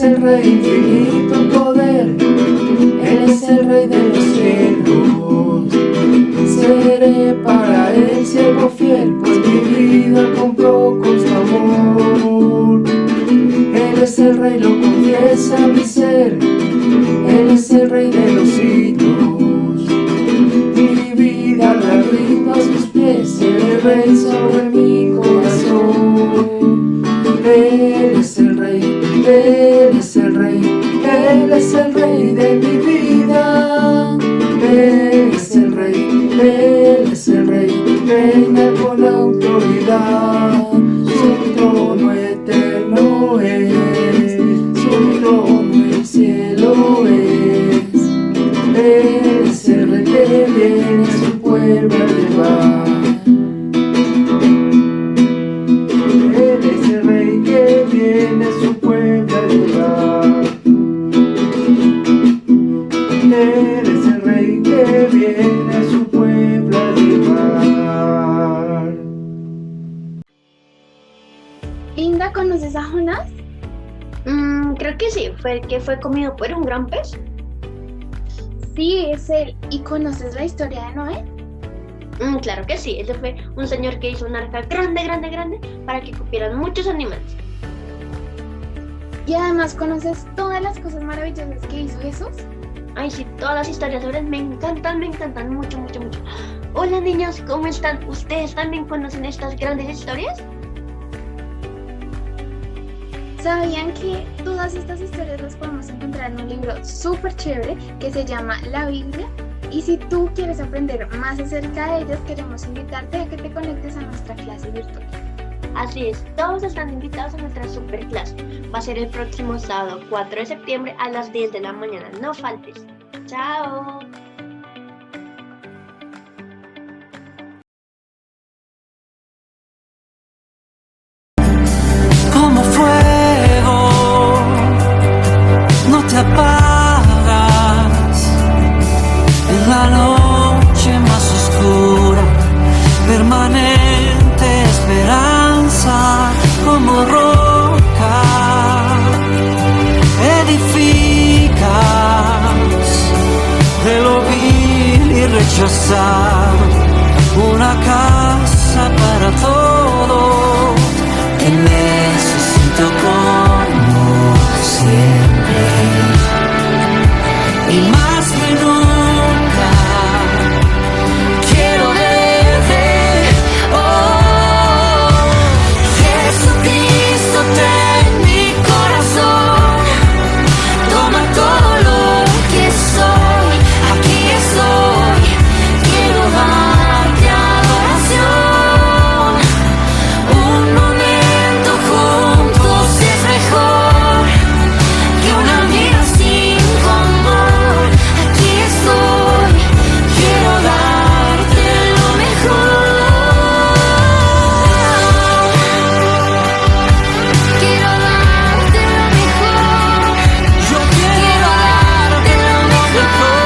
el Rey infinito en poder, Él es el Rey de los cielos. Seré para Él siervo fiel, pues mi vida compró con su amor. Él es el Rey, lo confiesa mi ser, Él es el Rey de los hitos. Mi vida la rindo a sus pies, Él es Rey sobre mi corazón. Él es el Rey, Él es el Rey, Él es el Rey de mi vida. Él es el Rey, Él es el Rey, reina con autoridad. Su trono eterno es, su trono el cielo es. Él es el Rey que viene a su pueblo a llevar. Él es el Rey que viene a su pueblo a llevar. Él es el Rey que viene a su pueblo a llevar. Linda, ¿conoces a Jonás? Creo que sí, fue el que fue comido por un gran pez. Sí, es él. ¿Y conoces la historia de Noé? Claro que sí, ese fue un señor que hizo un arca grande, grande, grande para que cupieran muchos animales. Y además conoces todas las cosas maravillosas que hizo Jesús. Ay, sí, todas las historias sobre él me encantan mucho, mucho, mucho. Hola niños, ¿cómo están? ¿Ustedes también conocen estas grandes historias? ¿Sabían que todas estas historias las podemos encontrar en un libro súper chévere que se llama La Biblia? Y si tú quieres aprender más acerca de ellas, queremos invitarte a que te conectes a nuestra clase virtual. Así es, todos están invitados a nuestra super clase. Va a ser el próximo sábado 4 de septiembre a las 10 de la mañana. No faltes. ¡Chao! Como fuego, no te apagas en la noche más oscura, permanente esperanza como roca, edificas de lo vil y rechazado una casa para todos. Te necesito como siempre y más que nunca quiero verte. Oh, Jesucristo, ten mi corazón, toma todo lo que soy, aquí estoy, quiero darte adoración. Un momento juntos es mejor que una vida sin tu amor. Aquí estoy, quiero darte lo mejor. Quiero darte lo mejor. Yo quiero darte lo mejor.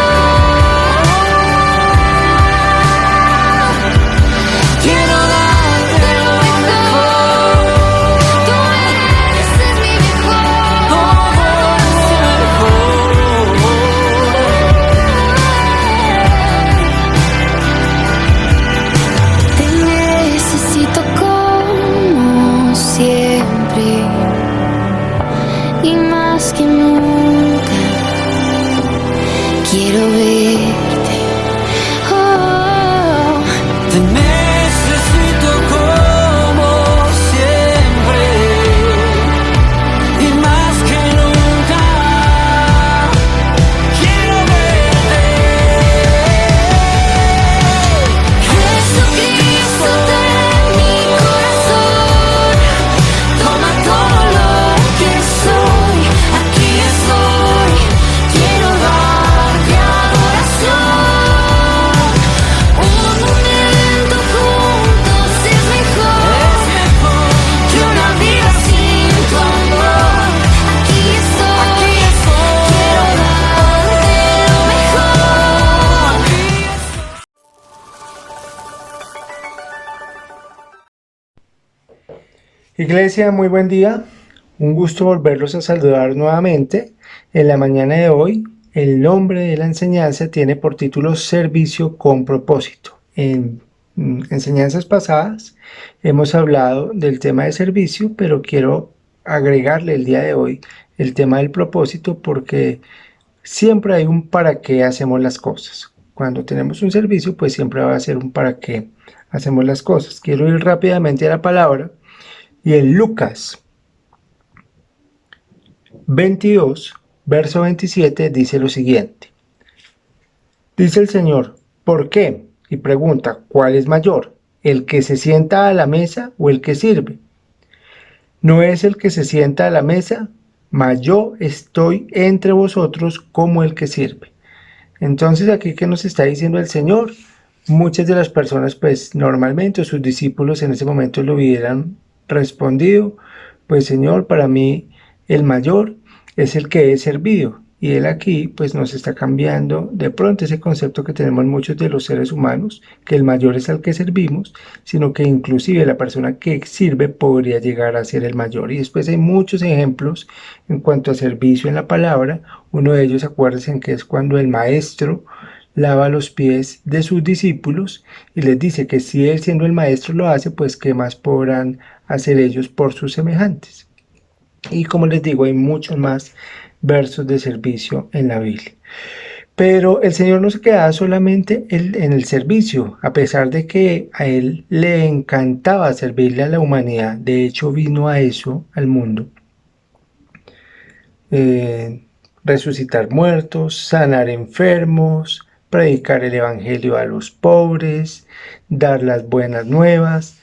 Quiero darte lo mejor. Tú eres mi mejor. Todo es mejor. Te necesito como siempre y más que nunca quiero verte. Oh, te necesito como siempre y más que nunca quiero verte. Jesucristo, ten mi corazón, toma todo lo que soy, aquí estoy, quiero darte adoración. Un momento juntos es mejor que una vida sin tu amor. Aquí estoy, quiero darte lo mejor. Iglesia, muy buen día. Un gusto volverlos a saludar nuevamente. En la mañana de hoy, el nombre de la enseñanza tiene por título Servicio con propósito. En enseñanzas pasadas hemos hablado del tema de servicio, pero quiero agregarle el día de hoy el tema del propósito porque siempre hay un para qué hacemos las cosas. Cuando tenemos un servicio, pues siempre va a ser un para qué hacemos las cosas. Quiero ir rápidamente a la palabra y en Lucas 22, verso 27 dice lo siguiente. Dice el Señor, ¿por qué? Y pregunta, ¿cuál es mayor? ¿El que se sienta a la mesa o el que sirve? ¿No es el que se sienta a la mesa? Mas yo estoy entre vosotros como el que sirve. Entonces, aquí, ¿qué nos está diciendo el Señor? Muchas de las personas, pues normalmente sus discípulos en ese momento le hubieran respondido, pues Señor, para mí el mayor es el que es servido. Y Él aquí pues nos está cambiando de pronto ese concepto que tenemos muchos de los seres humanos, que el mayor es al que servimos, sino que inclusive la persona que sirve podría llegar a ser el mayor. Y después hay muchos ejemplos en cuanto a servicio en la palabra. Uno de ellos, acuérdense que es cuando el maestro lava los pies de sus discípulos y les dice que si Él siendo el maestro lo hace, pues ¿qué más podrán hacer ellos por sus semejantes? Y como les digo, hay muchos más versos de servicio en la Biblia. Pero el Señor no se quedaba solamente en el servicio, a pesar de que a Él le encantaba servirle a la humanidad. De hecho, vino a eso, al mundo. Resucitar muertos, sanar enfermos, predicar el evangelio a los pobres, dar las buenas nuevas.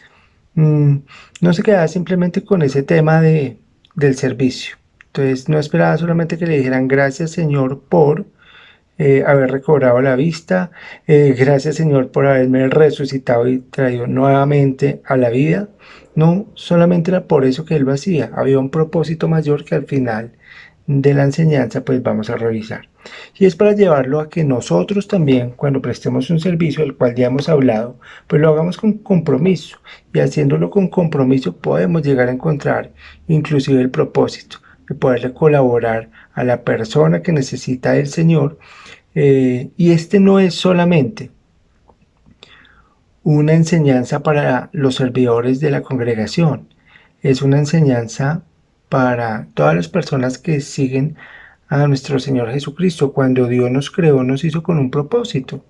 No se quedaba simplemente con ese tema del servicio. Entonces no esperaba solamente que le dijeran gracias Señor por haber recobrado la vista, gracias Señor por haberme resucitado y traído nuevamente a la vida. No solamente era por eso que Él lo hacía, había un propósito mayor que al final de la enseñanza pues vamos a revisar. Y es para llevarlo a que nosotros también, cuando prestemos un servicio del cual ya hemos hablado, pues lo hagamos con compromiso. Y haciéndolo con compromiso podemos llegar a encontrar inclusive el propósito de poderle colaborar a la persona que necesita del Señor. Y este no es solamente una enseñanza para los servidores de la congregación, es una enseñanza para todas las personas que siguen a nuestro Señor Jesucristo. Cuando Dios nos creó, nos hizo con un propósito.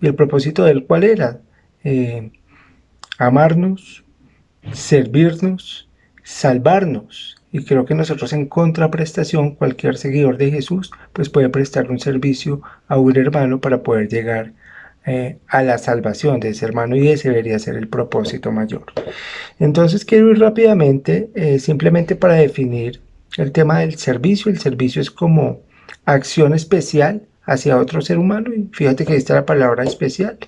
¿Y el propósito del cual era? Amarnos, servirnos, salvarnos. Y creo que nosotros en contraprestación, cualquier seguidor de Jesús, pues puede prestar un servicio a un hermano para poder llegar a la salvación de ese hermano, y ese debería ser el propósito mayor. Entonces quiero ir rápidamente, simplemente para definir el tema del servicio. El servicio es como acción especial hacia otro ser humano, y fíjate que ahí está la palabra especial,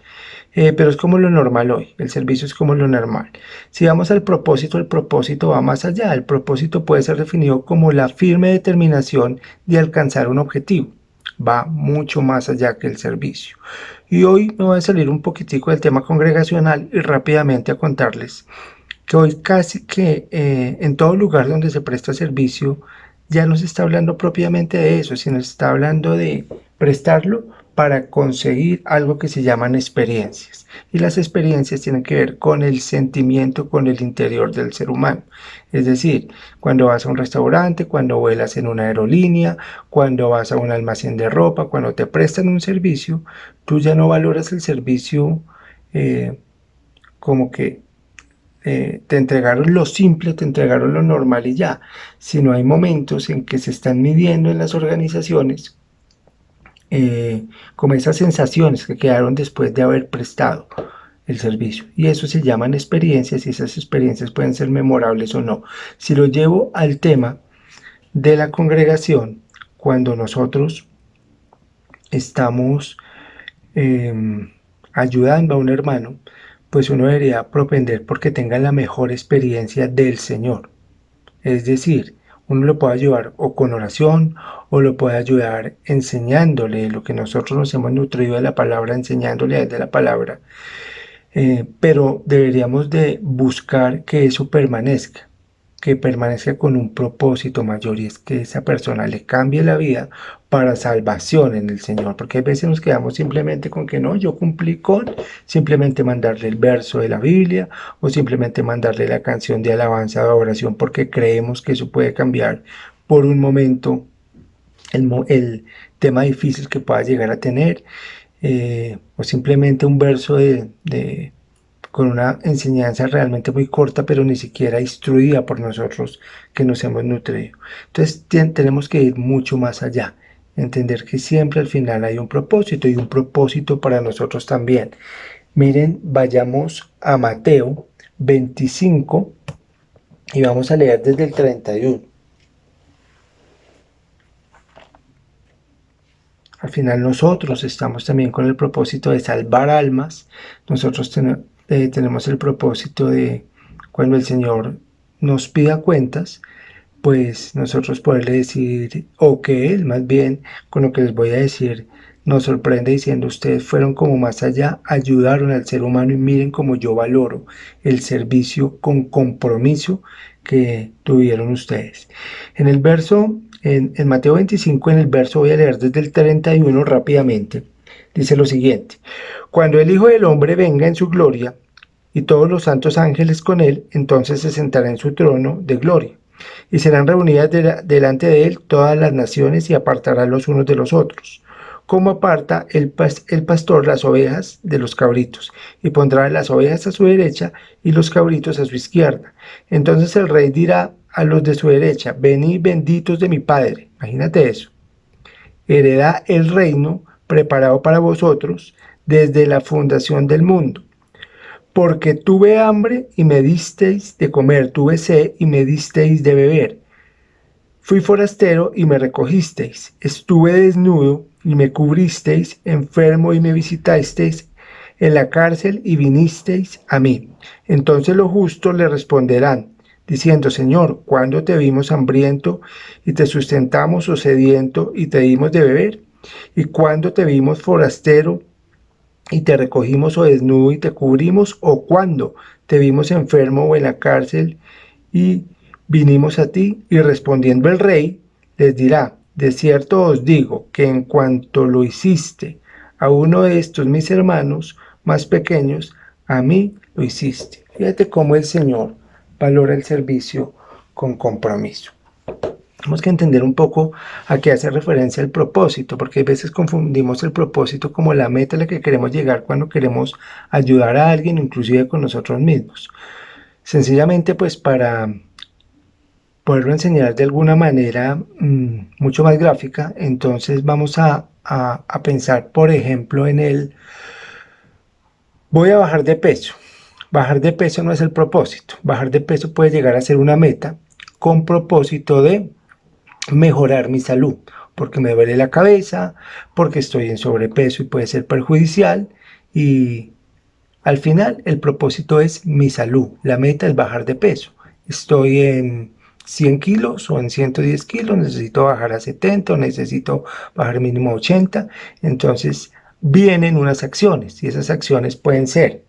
pero es como lo normal hoy, el servicio es como lo normal. Si vamos al propósito, el propósito va más allá. El propósito puede ser definido como la firme determinación de alcanzar un objetivo. Va mucho más allá que el servicio. Y hoy me voy a salir un poquitico del tema congregacional y rápidamente a contarles que hoy casi que en todo lugar donde se presta servicio ya no se está hablando propiamente de eso, sino se está hablando de prestarlo para conseguir algo que se llaman experiencias. Y las experiencias tienen que ver con el sentimiento, con el interior del ser humano. Es decir, cuando vas a un restaurante, cuando vuelas en una aerolínea, cuando vas a un almacén de ropa, cuando te prestan un servicio, tú ya no valoras el servicio como que te entregaron lo simple, te entregaron lo normal y ya. Sino hay momentos en que se están midiendo en las organizaciones como esas sensaciones que quedaron después de haber prestado el servicio, y eso se llaman experiencias, y esas experiencias pueden ser memorables o no. Si lo llevo al tema de la congregación, cuando nosotros estamos ayudando a un hermano, pues uno debería propender porque tenga la mejor experiencia del Señor. Es decir, uno lo puede ayudar o con oración, o lo puede ayudar enseñándole lo que nosotros nos hemos nutrido de la palabra, enseñándole desde la palabra. Pero deberíamos de buscar que eso permanezca. que permanezca con un propósito mayor, y es que esa persona le cambie la vida para salvación en el Señor, porque a veces nos quedamos simplemente con que no, yo cumplí con simplemente mandarle el verso de la Biblia o simplemente mandarle la canción de alabanza o oración, porque creemos que eso puede cambiar por un momento el tema difícil que pueda llegar a tener, o simplemente un verso con una enseñanza realmente muy corta, pero ni siquiera instruida por nosotros que nos hemos nutrido. Entonces tenemos que ir mucho más allá, entender que siempre al final hay un propósito, y un propósito para nosotros también. Miren, vayamos a Mateo 25 y vamos a leer desde el 31. Al final nosotros estamos también con el propósito de salvar almas. Nosotros tenemos el propósito de, cuando el Señor nos pida cuentas, pues nosotros poderle decir, o que Él más bien, con lo que les voy a decir, nos sorprende diciendo: ustedes fueron como más allá, ayudaron al ser humano, y miren cómo yo valoro el servicio con compromiso que tuvieron ustedes. En el verso, en Mateo 25, en el verso, voy a leer desde el 31 rápidamente, dice lo siguiente: cuando el Hijo del Hombre venga en su gloria, y todos los santos ángeles con él, entonces se sentará en su trono de gloria, y serán reunidas delante de él todas las naciones, y apartará los unos de los otros, como aparta el pastor las ovejas de los cabritos, y pondrá las ovejas a su derecha y los cabritos a su izquierda. Entonces el rey dirá a los de su derecha: venid benditos de mi Padre. Imagínate eso. Heredad el reino preparado para vosotros desde la fundación del mundo. Porque tuve hambre y me disteis de comer, tuve sed y me disteis de beber. Fui forastero y me recogisteis, estuve desnudo y me cubristeis, enfermo y me visitasteis, en la cárcel y vinisteis a mí. Entonces los justos le responderán, diciendo: Señor, ¿cuándo te vimos hambriento y te sustentamos, o sediento y te dimos de beber? ¿Y cuándo te vimos forastero y te recogimos, o desnudo y te cubrimos? ¿O cuándo te vimos enfermo o en la cárcel y vinimos a ti? Y respondiendo el rey les dirá: de cierto os digo que en cuanto lo hiciste a uno de estos mis hermanos más pequeños, a mí lo hiciste. Fíjate cómo el Señor valora el servicio con compromiso. Tenemos que entender un poco a qué hace referencia el propósito, porque a veces confundimos el propósito como la meta a la que queremos llegar cuando queremos ayudar a alguien, inclusive con nosotros mismos. Sencillamente, pues para poderlo enseñar de alguna manera mucho más gráfica, entonces vamos a pensar, por ejemplo, en el voy a bajar de peso. Bajar de peso no es el propósito. Bajar de peso puede llegar a ser una meta con propósito de mejorar mi salud, porque me duele la cabeza, porque estoy en sobrepeso y puede ser perjudicial, y al final el propósito es mi salud. La meta es bajar de peso. Estoy en 100 kilos o en 110 kilos, necesito bajar a 70 o necesito bajar mínimo a 80. Entonces vienen unas acciones, y esas acciones pueden ser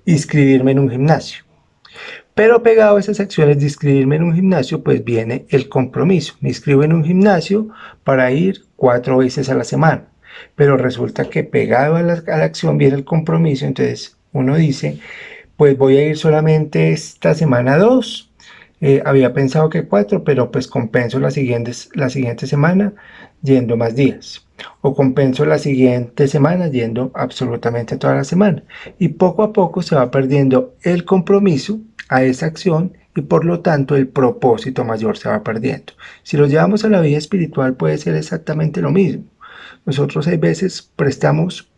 inscribirme en un gimnasio. Pero pegado a esas acciones de inscribirme en un gimnasio, pues viene el compromiso. Me inscribo en un gimnasio para ir 4 veces a la semana. Pero resulta que pegado a la acción viene el compromiso. Entonces uno dice, pues voy a ir solamente esta semana 2. Había pensado que 4, pero pues compenso la siguiente semana yendo más días. O compenso la siguiente semana yendo absolutamente toda la semana. Y poco a poco se va perdiendo el compromiso a esa acción, y por lo tanto el propósito mayor se va perdiendo. Si lo llevamos a la vida espiritual, puede ser exactamente lo mismo. Nosotros hay veces prestamos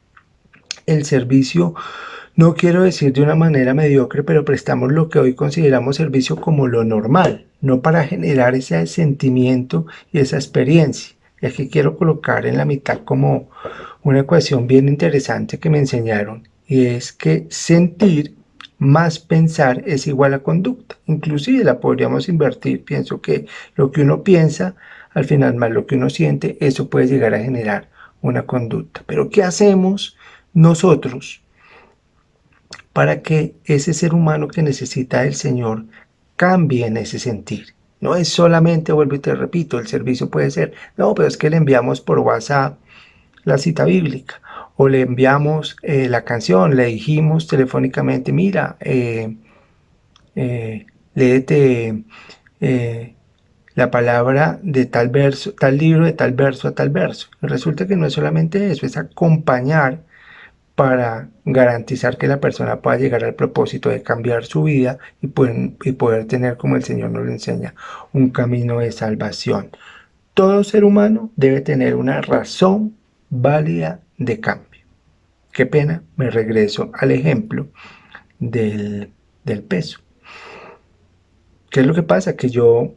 el servicio, no quiero decir de una manera mediocre, pero prestamos lo que hoy consideramos servicio como lo normal, no para generar ese sentimiento y esa experiencia. Y aquí quiero colocar en la mitad como una ecuación bien interesante que me enseñaron, y es que sentir más pensar es igual a conducta. Inclusive la podríamos invertir. Pienso que lo que uno piensa, al final más lo que uno siente, eso puede llegar a generar una conducta. Pero ¿qué hacemos nosotros para que ese ser humano que necesita del Señor cambie en ese sentir. No es solamente, vuelvo y te repito, el servicio puede ser, no, pero es que le enviamos por WhatsApp la cita bíblica, o le enviamos la canción, le dijimos telefónicamente, mira, léete la palabra de tal verso, tal libro de tal verso a tal verso. Resulta que no es solamente eso, es acompañar para garantizar que la persona pueda llegar al propósito de cambiar su vida y poder tener, como el Señor nos lo enseña, un camino de salvación. Todo ser humano debe tener una razón válida de cambio. Qué pena, me regreso al ejemplo del peso. ¿Qué es lo que pasa? Que yo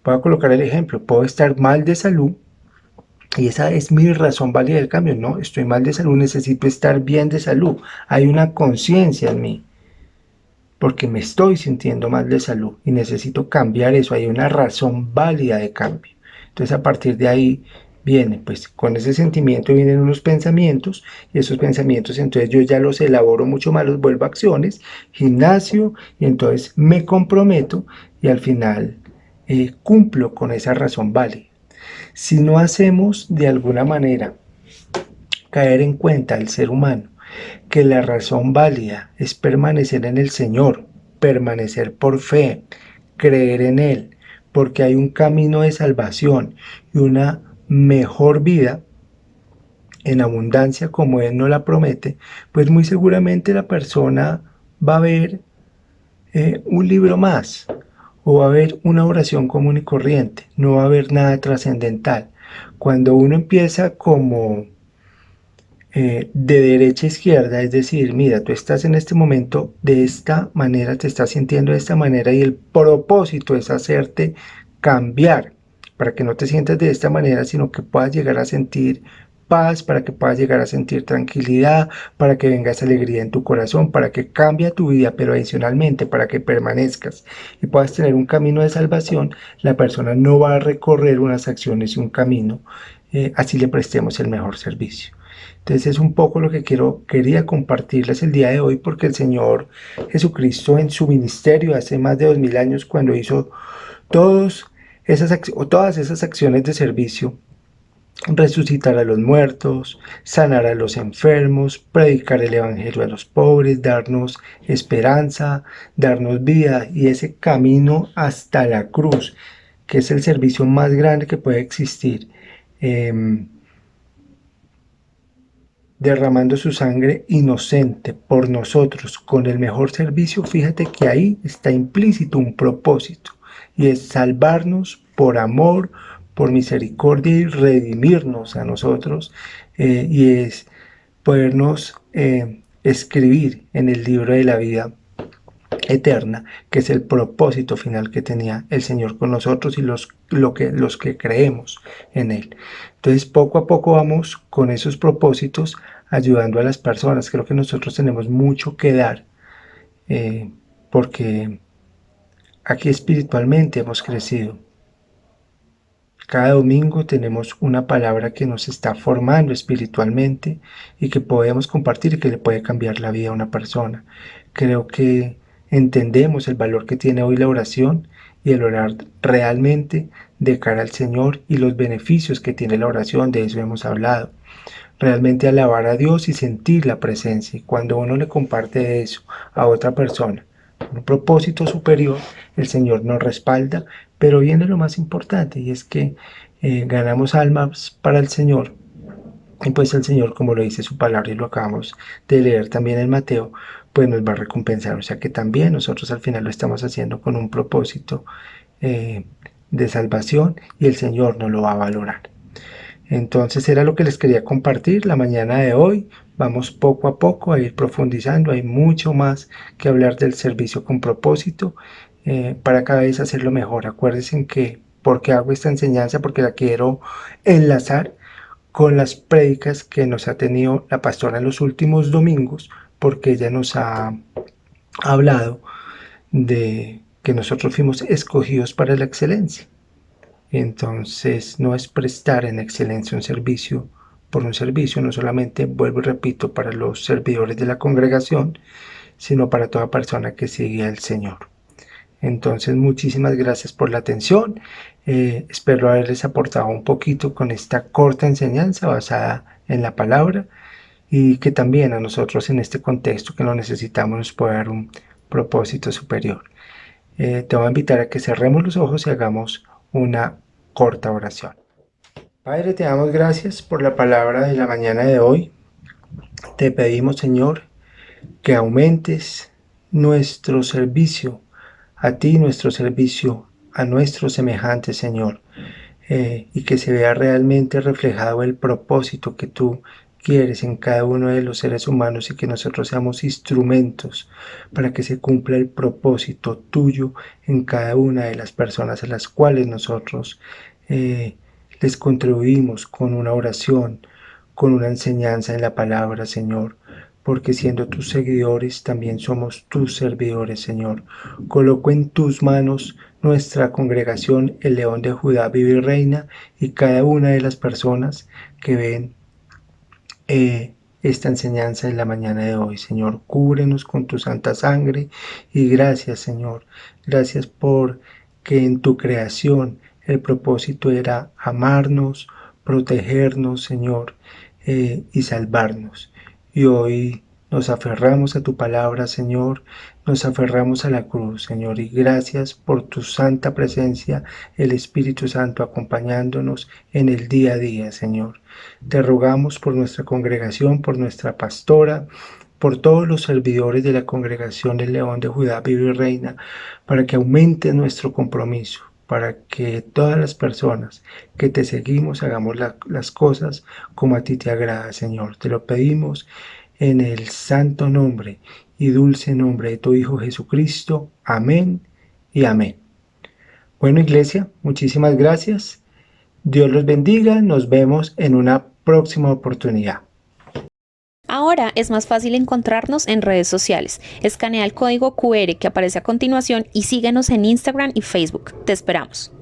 voy a colocar el ejemplo, puedo estar mal de salud y esa es mi razón válida del cambio. No, estoy mal de salud, necesito estar bien de salud. Hay una conciencia en mí porque me estoy sintiendo mal de salud y necesito cambiar eso. Hay una razón válida de cambio. Entonces a partir de ahí viene, pues con ese sentimiento vienen unos pensamientos y esos pensamientos entonces yo ya los elaboro mucho más, los vuelvo a acciones, gimnasio, y entonces me comprometo y al final cumplo con esa razón válida. Si no hacemos de alguna manera caer en cuenta al ser humano que la razón válida es permanecer en el Señor, permanecer por fe, creer en Él, porque hay un camino de salvación y una mejor vida en abundancia como Él nos la promete, pues muy seguramente la persona va a ver un libro más, o va a haber una oración común y corriente, no va a haber nada trascendental. Cuando uno empieza como de derecha a izquierda, es decir, mira, tú estás en este momento de esta manera, te estás sintiendo de esta manera y el propósito es hacerte cambiar para que no te sientas de esta manera, sino que puedas llegar a sentir paz, para que puedas llegar a sentir tranquilidad, para que venga esa alegría en tu corazón, para que cambie tu vida, pero adicionalmente para que permanezcas y puedas tener un camino de salvación. La persona no va a recorrer unas acciones y un camino, así le prestemos el mejor servicio. Entonces es un poco lo que quería compartirles el día de hoy, porque el Señor Jesucristo en su ministerio hace más de 2000 años, cuando hizo todas esas acciones de servicio, resucitar a los muertos, sanar a los enfermos, predicar el evangelio a los pobres, darnos esperanza, darnos vida y ese camino hasta la cruz, que es el servicio más grande que puede existir, derramando su sangre inocente por nosotros con el mejor servicio. Fíjate que ahí está implícito un propósito, y es salvarnos por amor, por misericordia y redimirnos a nosotros, y es podernos escribir en el libro de la vida eterna, que es el propósito final que tenía el Señor con nosotros y los que creemos en Él. Entonces poco a poco vamos con esos propósitos ayudando a las personas. Creo que nosotros tenemos mucho que dar, porque aquí espiritualmente hemos crecido. Cada domingo tenemos una palabra que nos está formando espiritualmente y que podemos compartir y que le puede cambiar la vida a una persona. Creo que entendemos el valor que tiene hoy la oración y el orar realmente de cara al Señor y los beneficios que tiene la oración. De eso hemos hablado. Realmente alabar a Dios y sentir la presencia. Y cuando uno le comparte eso a otra persona, un propósito superior, el Señor nos respalda. Pero viene lo más importante, y es que ganamos almas para el Señor. Y pues el Señor, como lo dice su palabra y lo acabamos de leer también en Mateo, pues nos va a recompensar. O sea que también nosotros al final lo estamos haciendo con un propósito de salvación, y el Señor nos lo va a valorar. Entonces era lo que les quería compartir la mañana de hoy. Vamos poco a poco a ir profundizando. Hay mucho más que hablar del servicio con propósito, para cada vez hacerlo mejor. Acuérdense que porque hago esta enseñanza, porque la quiero enlazar con las prédicas que nos ha tenido la pastora en los últimos domingos, porque ella nos ha hablado de que nosotros fuimos escogidos para la excelencia. Entonces no es prestar en excelencia un servicio por un servicio, no solamente, vuelvo y repito, para los servidores de la congregación, sino para toda persona que sigue al Señor. Entonces, muchísimas gracias por la atención. Espero haberles aportado un poquito con esta corta enseñanza basada en la palabra, y que también a nosotros en este contexto que lo necesitamos nos puede dar un propósito superior. Te voy a invitar a que cerremos los ojos y hagamos una corta oración. Padre, te damos gracias por la palabra de la mañana de hoy. Te pedimos, Señor, que aumentes nuestro servicio a ti, nuestro servicio a nuestros semejantes, Señor, y que se vea realmente reflejado el propósito que tú quieres en cada uno de los seres humanos, y que nosotros seamos instrumentos para que se cumpla el propósito tuyo en cada una de las personas a las cuales nosotros les contribuimos con una oración, con una enseñanza en la palabra, Señor, porque siendo tus seguidores también somos tus servidores, Señor. Coloco en tus manos nuestra congregación, el León de Judá vive y reina, y cada una de las personas que ven esta enseñanza en la mañana de hoy. Señor, cúbrenos con tu santa sangre, y gracias, Señor, gracias por que en tu creación el propósito era amarnos, protegernos, Señor, y salvarnos. Y hoy nos aferramos a tu palabra, Señor, nos aferramos a la cruz, Señor, y gracias por tu santa presencia, el Espíritu Santo acompañándonos en el día a día, Señor. Te rogamos por nuestra congregación, por nuestra pastora, por todos los servidores de la congregación del León de Judá vive y reina, para que aumente nuestro compromiso, para que todas las personas que te seguimos hagamos las cosas como a ti te agrada, Señor. Te lo pedimos en el santo nombre y dulce nombre de tu Hijo Jesucristo. Amén y amén. Bueno, iglesia, muchísimas gracias. Dios los bendiga. Nos vemos en una próxima oportunidad. Ahora es más fácil encontrarnos en redes sociales. Escanea el código QR que aparece a continuación y síguenos en Instagram y Facebook. Te esperamos.